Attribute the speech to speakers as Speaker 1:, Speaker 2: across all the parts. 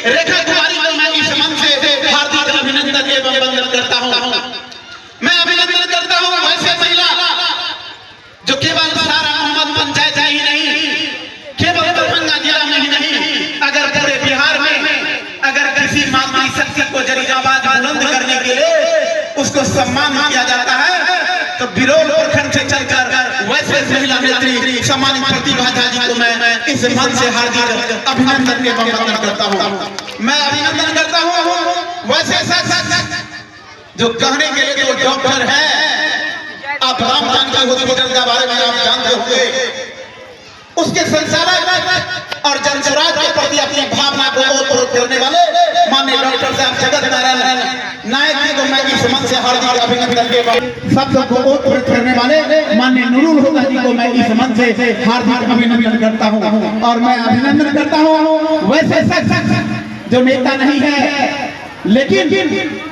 Speaker 1: रेखा कुमारी को मैं इस मन से हार्दिक अभिनंदन एवं वंदन करता हूँ। मैं अभिनंदन करता हूँ वैसे महिला जो केवल सारा मोहम्मद पंचायत ही नहीं, केवल दरभंगा जिला में ही नहीं, अगर पूरे बिहार में अगर किसी मातृशक्ति को जरी आवाज बुलंद करने के लिए उसको सम्मान किया जाता है तो बिरोल प्रखंड से चलकर वैसे महिला नेत्री सम्मानित प्रतिभा झा जी को मैं इस मन से हार्दिक अभिनंदन एवं वंदन करता हूँ। मैं अभिनंदन करता हूँ वैसे जो कहने के लिए जो डॉक्टर है, आप राम जानकी हॉस्पिटल के बारे में आप जानते होंगे, उसके संचालक और जनस्वराज के प्रति अपनी भावना को ओतप्रोत करने वाले माननीय डॉक्टर साहब जगत नारायण नायक जी को मैं इस मन से हार्दिक अभिनंदन के बाद शब्दों को ओतप्रोत करने वाले माननीय नूरुल हुदा जी को मैं इस मन से हार्दिक अभिनंदन करता हूँ। और मैं अभिनंदन करता हूँ वैसे जो नेता नहीं है लेकिन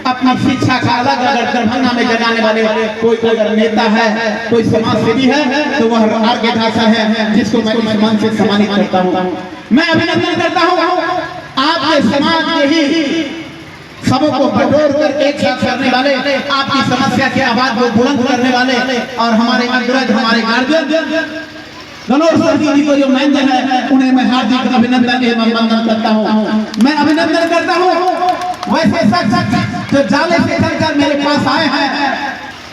Speaker 1: अपनी शिक्षा का अलग अगर दरभंगा में जगाने वाले कोई अगर नेता है, कोई समाज सेवी है तो वह आर के ढासा है, जिसको मैं इस मन से सम्मानित करता हूँ। मैं अभिनंदन करता हूँ आपके समाज के ही सबको बटोर कर एक साथ करने वाले, आपकी समस्या की आवाज को बुलंद करने वाले और हमारे अग्रज हमारे गार्जियन गणोर जी को जो मेंशन है उन्हें मैं हार्दिक अभिनंदन एवं वंदन करता हूँ। मैं अभिनंदन करता हूँ वैसे जो जाले से चलकर मेरे पास आए हैं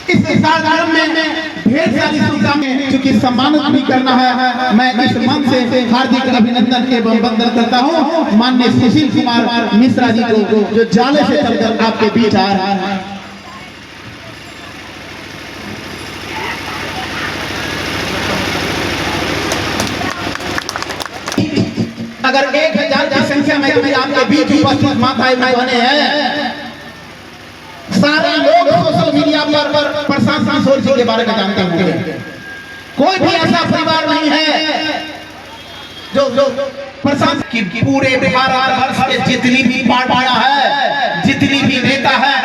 Speaker 1: इस कार्यक्रम में ढेर सारी शुभकामनाएं चूंकि सम्मानित भी करना है, मैं इस मन से हार्दिक अभिनंदन एवं वंदन करता हूँ माननीय सुशील कुमार मिश्रा जी को जो जाले से चलकर आपके बीच आ रहा है। अगर 1000 की संख्या में कभी आपके बीच उपस्थित माताएं बहने हैं, सारे लोग सोशल मीडिया पर प्रशांत किशोर जी के बारे में जानते होंगे। कोई भी ऐसा परिवार नहीं है जो प्रशांत की पूरे भारत वर्ष के जितनी भी पार्टियां है, जितनी भी नेता है,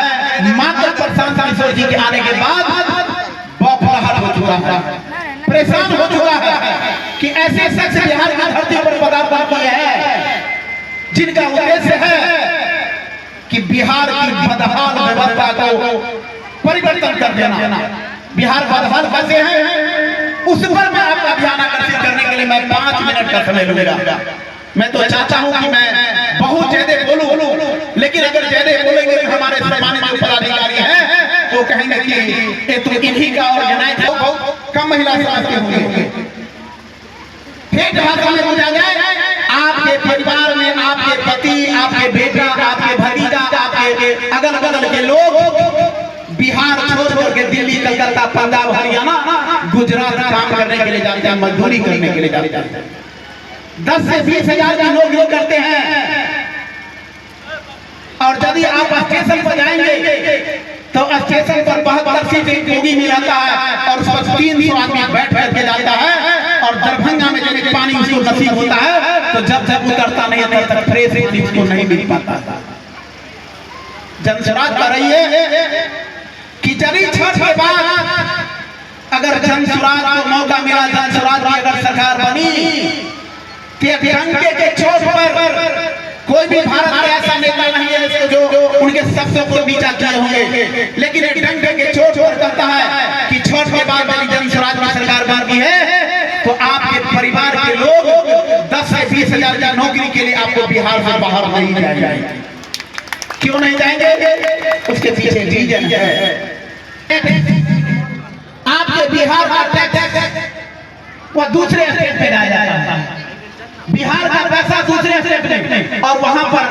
Speaker 1: मात्र प्रशांत किशोर जी के आने के बाद बौखलाहट हो चुका है, परेशान हो चुका है कि ऐसे शख्स बिहार की धरती पर पदार्पण किए हैं जिनका उद्देश्य है कि बिहार की बदहाल व्यवस्था को परिवर्तन कर देना। बिहार बदहाल कैसे है उस पर मैं आपका ध्यान आकर्षित करने के लिए मैं 5 मिनट का समय लूंगा। मैं तो चाहता हूं कि मैं बहुत ज्यादा बोलूं, लेकिन अगर ज्यादा बोलेंगे तो हमारे सम्मानित जो पदाधिकारी हैं तो कहेंगे कि ये तो इन्हीं का ऑर्गेनाइज है, बहुत कम महिला समझते होंगे। ठेठ भाषा में बुझा जाए आपके परिवार में आपके पति, आपके बेटा, आपके भतीजा, आपके अगल बगल के लोग बिहार छोड़ करके दिल्ली, कलकत्ता, पंजाब, हरियाणा, गुजरात काम करने के लिए जाते हैं, मजदूरी करने के लिए जाते हैं। 10 से 20 हजार का लोग ये करते हैं और यदि आप स्टेशन पर जाएंगे तो स्टेशन पर 72 सीट बोगी में आता है और उस पर 300 आदमी बैठ के जाता है और दरभंगा में जब पानी उसको नसीब होता है तो जब उतरता नहीं तब तक फ्रेश पानी उसको नहीं मिल पाता। जनस्वराज कर रही है कि जरी छठ के बाद अगर जनस्वराज को मौका मिला, जनस्वराज की अगर सरकार बनी के चोट पर कोई भी भारत में ऐसा नेता नहीं है जो उनके शब्दों को नीचा किए होंगे, लेकिन डंके के चोट पर कहता है कि छठ के बाद वाली जनस्वराज की सरकार बनती है तो आपके परिवार के लोग 10 से 20 हजार की नौकरी के लिए आपको बिहार से बाहर नहीं जाएंगे। क्यों नहीं जाएंगे? उसके पीछे रीजन है। आपके बिहार का टैक्स वह दूसरे स्टेट पे जाया जाता है, बिहार का पैसा दूसरे स्टेट में, और वहां पर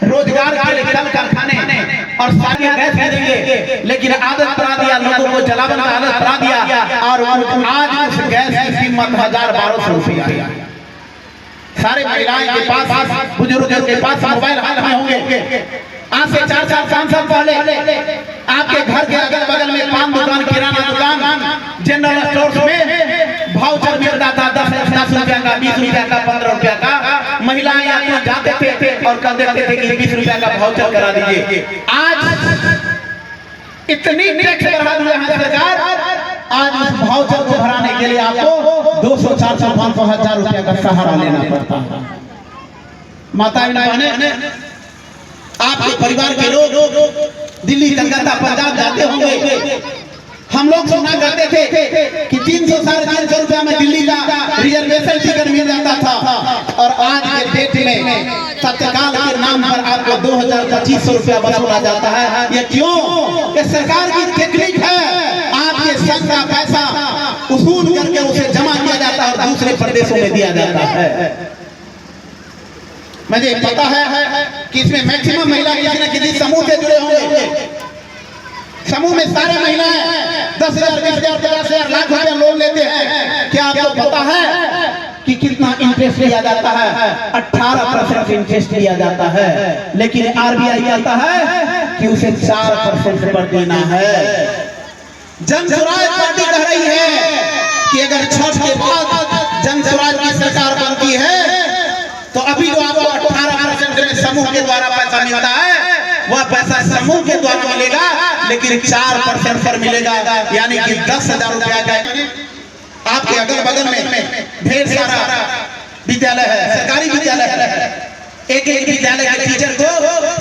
Speaker 1: रोजगार के लिए कल कारखाने और सारियां गैस भेजेंगे, लेकिन आदत बना दिया लोगों को, जलावन का आदत बना दिया और आज उस गैस की कीमत 1000-1200 रुपया। सारे महिलाएं के पास, बुजुर्गों के पास मोबाइल हाथ में होंगे। आज से 4 साल 5 साल पहले आपके घर के अगल बगल में पान दुकान, किराना दुकान, जनरल स्टोर में भाउचर मिलता था 10 रुपया का, 20 रुपया का, 15 रुपया का। महिलाएं यहाँ जाते थे और कह देते थे कि 20 रुपया का भाउचर करा दीजिए। आज इतनी टैक्स बढ़ा दिया है सरकार, आज उस भाउचर को भराने के लिए आपको 200, 400, 500, 1000 रुपया का सहारा लेना पड़ता है। माताएं बहनें, आपके परिवार के लोग दिल्ली, कलकत्ता, पंजाब जाते होंगे। हम लोग सुना करते थे कि 300 साढ़े 300 रुपया में दिल्ली का रिजर्वेशन टिकट मिल जाता था, और आज के डेट में तत्काल के नाम पर आपको 2000-2500 रुपया वसूला जाता है। ये क्यों? ये सरकार की टेक्निक है। आपके संघ का पैसा वसूल करके उसे जमा किया जाता है और दूसरे प्रदेशों में दिया जाता है। मुझे पता है कि इसमें मैक्सिमम महिला किसी न किसी समूह से जुड़े होंगे। समूह में सारे महिलाएं 10,000, 20,000, 50,000, लाख रुपया लोन लेते हैं। क्या आपको पता है कि कितना इंटरेस्ट लिया जाता है? 18% इंटरेस्ट लिया जाता है, लेकिन आरबीआई कहता है कि उसे 4% पर देना है। जन स्वराज पार्टी कह रही है कि अगर छठ के बाद जन स्वराज की सरकार बनती है तो अभी जो आपको 18% में समूह के द्वारा पैसा मिलता है, वह पैसा समूह के द्वारा मिलेगा, लेकिन 4% पर मिलेगा, यानी कि 10,000 रुपया का। आपके अगल बगल में ढेर सारा विद्यालय है, सरकारी विद्यालय है। एक विद्यालय के टीचर को,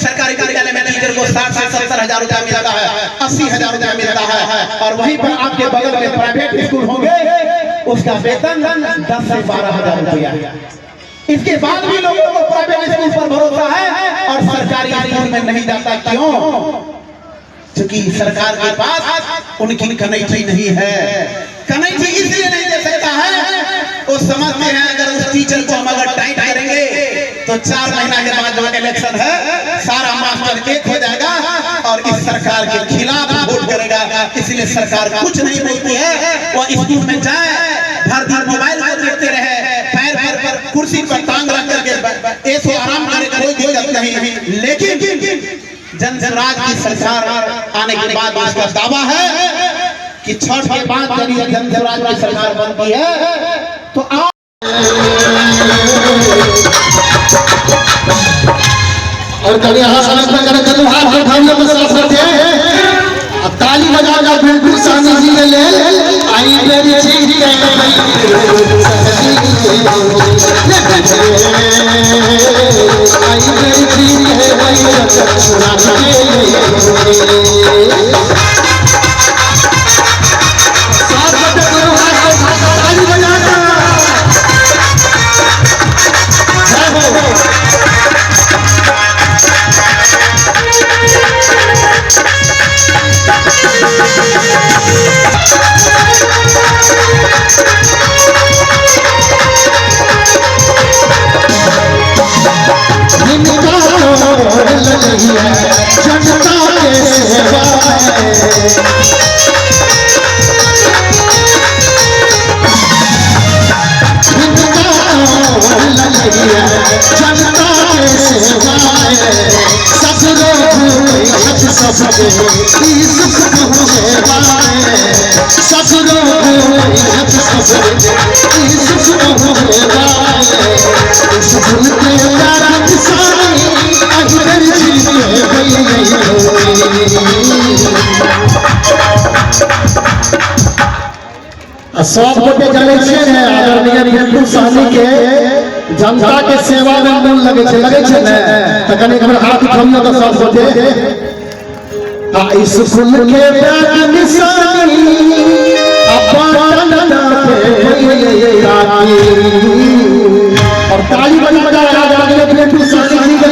Speaker 1: सरकारी विद्यालय में टीचर को 60 से 70 हजार रुपया मिलता है, 80,000 रुपया मिलता है। और वहीं पर आपके बगल में प्राइवेट स्कूल होंगे, उसका वेतन 10 से 12,000 रुपया। इसके बाद भी लोगों को प्राइवेट स्कूल पर भरोसा है और सरकारी स्कूल में नहीं जाता। क्यों? क्योंकि सरकार के पास उनकी कनेक्टी नहीं है। कनेक्टी इसलिए नहीं दे सकता है, वो समझते हैं अगर उस टीचर को हम अगर टाइट करेंगे तो 4 महीना के बाद जो इलेक्शन है, सारा मास्टर एक हो जाएगा और इस सरकार के खिलाफ वोट करेगा। इसलिए सरकार कुछ नहीं बोलती है। वो स्कूल में जाए, भर दिन मोबाइल पर देखते रहे, पैर पर कुर्सी पर टांग रख करके ऐसो आराम करे, कोई दिक्कत नहीं। लेकिन जन स्वराज की सरकार आने के बाद उसका दावा है कि छठ के बाद यदि जन स्वराज की सरकार बनती है तो आप
Speaker 2: और कभी ताली बजा बिल्कुल सानी जी के ले आई मेरी चीज आई मेरी चीज है सब गोटे जाने आदरणीय बिल्कुल सानी के जनता के सेवा में मन लगे छे ने त कने हमर हाथ उठाइयो त सब गोटे स्कूल के बैग निशानी अपन पे राती और ताली बजा आदरणीय बिल्कुल सानी जी के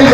Speaker 2: ये